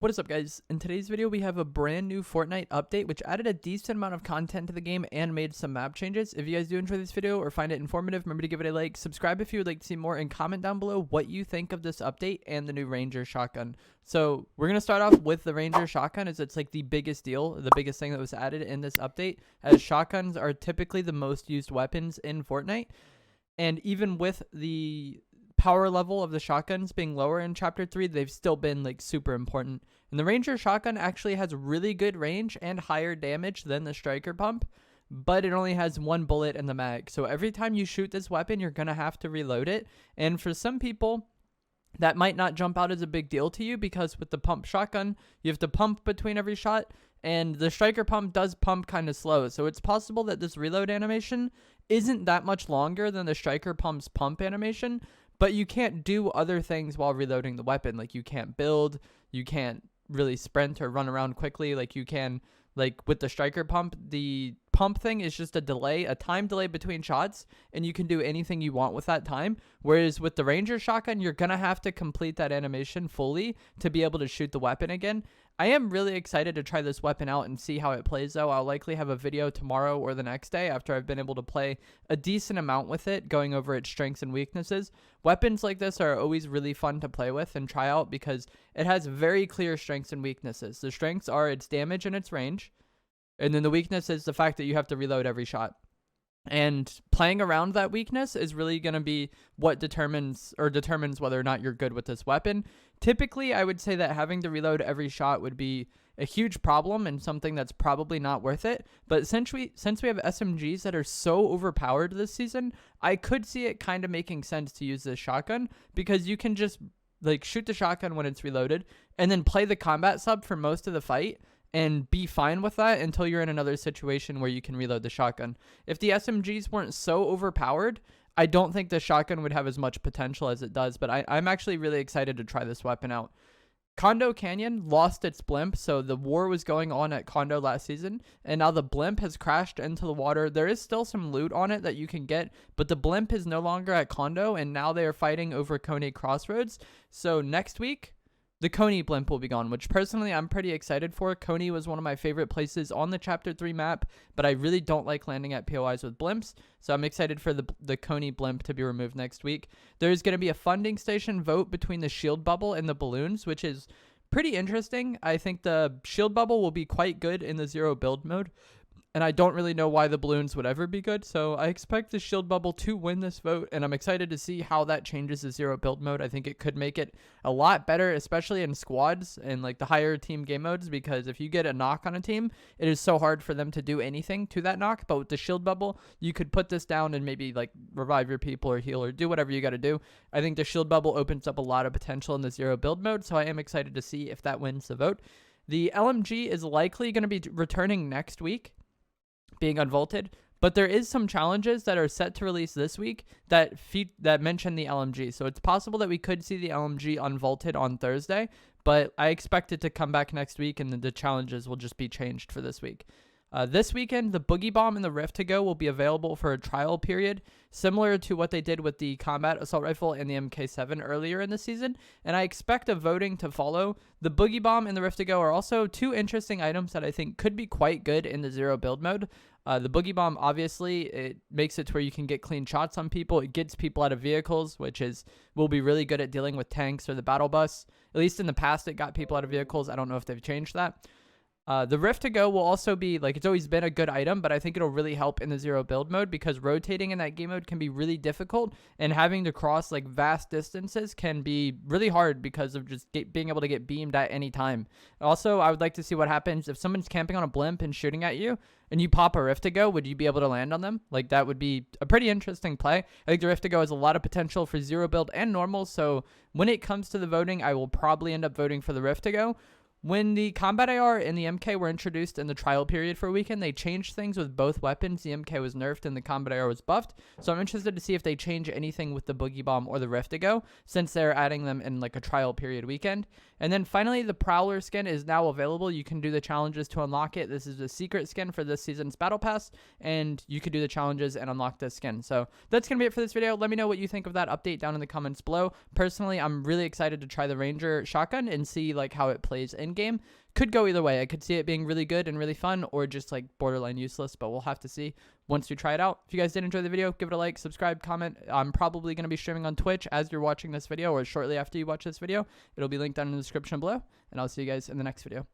What is up, guys? In today's video, we have a brand new Fortnite update, which added a decent amount of content to the game and made some map changes. If you guys do enjoy this video or find it informative, remember to give it a like, subscribe if you would like to see more, and comment down below what you think of this update and the new Ranger shotgun. So we're going to start off with the Ranger shotgun, as it's like the biggest deal, the biggest thing that was added in this update, as shotguns are typically the most used weapons in Fortnite. And even with the power level of the shotguns being lower in chapter 3, they've still been like super important. And the Ranger shotgun actually has really good range and higher damage than the striker pump, but it only has one bullet in the mag. So every time you shoot this weapon, you're gonna have to reload it. And for some people, that might not jump out as a big deal to you, because with the pump shotgun, you have to pump between every shot, and the striker pump does pump kind of slow. So it's possible that this reload animation isn't that much longer than the striker pump's pump animation, but you can't do other things while reloading the weapon. Like, you can't build, you can't really sprint or run around quickly like you can like with the striker pump. The pump thing is just a time delay between shots, and you can do anything you want with that time. Whereas with the Ranger shotgun, you're gonna have to complete that animation fully to be able to shoot the weapon again. I am really excited to try this weapon out and see how it plays, though. I'll likely have a video tomorrow or the next day after I've been able to play a decent amount with it, going over its strengths and weaknesses. Weapons like this are always really fun to play with and try out because it has very clear strengths and weaknesses. The strengths are its damage and its range, and then the weakness is the fact that you have to reload every shot. And playing around that weakness is really going to be what determines whether or not you're good with this weapon. Typically, I would say that having to reload every shot would be a huge problem and something that's probably not worth it. But since we have SMGs that are so overpowered this season, I could see it kind of making sense to use this shotgun, because you can just like shoot the shotgun when it's reloaded and then play the combat sub for most of the fight and be fine with that until you're in another situation where you can reload the shotgun. If the SMGs weren't so overpowered, I don't think the shotgun would have as much potential as it does, but I'm actually really excited to try this weapon out. Condo Canyon lost its blimp, so the war was going on at Condo last season, and now the blimp has crashed into the water. There is still some loot on it that you can get, but the blimp is no longer at Condo, and now they are fighting over Coney Crossroads. So next week, the Coney blimp will be gone, which personally I'm pretty excited for. Coney was one of my favorite places on the Chapter 3 map, but I really don't like landing at POIs with blimps, so I'm excited for the Coney blimp to be removed next week. There's going to be a funding station vote between the shield bubble and the balloons, which is pretty interesting. I think the shield bubble will be quite good in the zero build mode, and I don't really know why the balloons would ever be good, so I expect the shield bubble to win this vote, and I'm excited to see how that changes the zero build mode. I think it could make it a lot better, especially in squads and like the higher team game modes, because if you get a knock on a team, it is so hard for them to do anything to that knock. But with the shield bubble, you could put this down and maybe like revive your people or heal or do whatever you got to do. I think the shield bubble opens up a lot of potential in the zero build mode, so I am excited to see if that wins the vote. The LMG is likely going to be returning next week, being unvaulted, but there is some challenges that are set to release this week that mention the LMG. So it's possible that we could see the LMG unvaulted on Thursday, but I expect it to come back next week, and then the challenges will just be changed for this week. This weekend, the Boogie Bomb and the Rift to Go will be available for a trial period, similar to what they did with the Combat Assault Rifle and the MK7 earlier in the season, and I expect a voting to follow. The Boogie Bomb and the Rift to Go are also two interesting items that I think could be quite good in the zero build mode. The Boogie Bomb, obviously, it makes it to where you can get clean shots on people. It gets people out of vehicles, which will be really good at dealing with tanks or the battle bus. At least in the past, it got people out of vehicles. I don't know if they've changed that. The Rift to Go will also be, like, it's always been a good item, but I think it'll really help in the zero build mode, because rotating in that game mode can be really difficult, and having to cross like vast distances can be really hard because of just being able to get beamed at any time. Also, I would like to see what happens if someone's camping on a blimp and shooting at you and you pop a Rift to Go. Would you be able to land on them? Like, that would be a pretty interesting play. I think the Rift to Go has a lot of potential for zero build and normal, so when it comes to the voting, I will probably end up voting for the Rift to Go. When the Combat AR and the MK were introduced in the trial period for a weekend, they changed things with both weapons. The MK was nerfed and the Combat AR was buffed. So I'm interested to see if they change anything with the Boogie Bomb or the Rift to Go, since they're adding them in like a trial period weekend. And then finally, the Prowler skin is now available. You can do the challenges to unlock it. This is a secret skin for this season's Battle Pass, and you can do the challenges and unlock this skin. So that's going to be it for this video. Let me know what you think of that update down in the comments below. Personally, I'm really excited to try the Ranger shotgun and see like how it plays in game. Could go either way. I could see it being really good and really fun, or just like borderline useless, but we'll have to see once we try it out. If you guys did enjoy the video, give it a like, subscribe, comment. I'm probably going to be streaming on Twitch as you're watching this video, or shortly after you watch this video. It'll be linked down in the description below, and I'll see you guys in the next video.